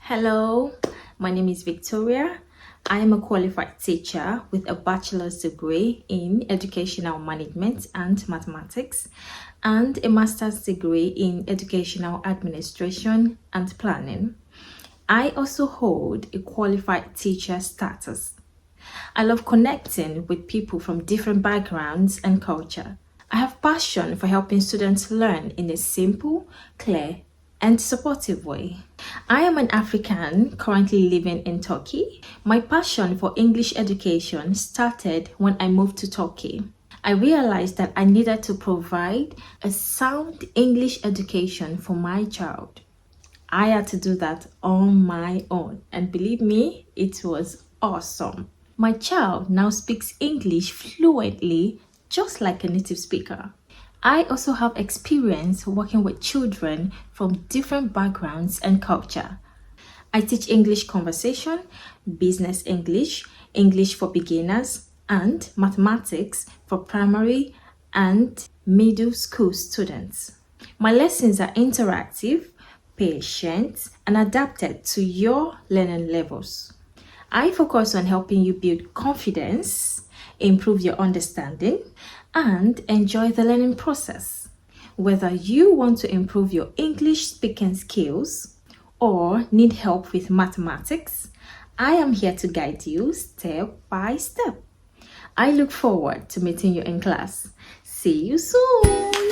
Hello, my name is Victoria. I am a qualified teacher with a bachelor's degree in educational management and mathematics and a master's degree in educational administration and planning. I also hold a qualified teacher status. I love connecting with people from different backgrounds and culture. I have passion for helping students learn in a simple, clear, and supportive way. I am an African currently living in Turkey. My passion for English education started when I moved to Turkey. I realized that I needed to provide a sound English education for my child. I had to do that on my own, and believe me, it was awesome. My child now speaks English fluently, just like a native speaker. I also have experience working with children from different backgrounds and culture. I teach English conversation, business English, English for beginners, and mathematics for primary and middle school students. My lessons are interactive, patient, and adapted to your learning levels. I focus on helping you build confidence, improve your understanding, and enjoy the learning process. Whether you want to improve your English speaking skills or need help with mathematics, I am here to guide you step by step. I look forward to meeting you in class. See you soon!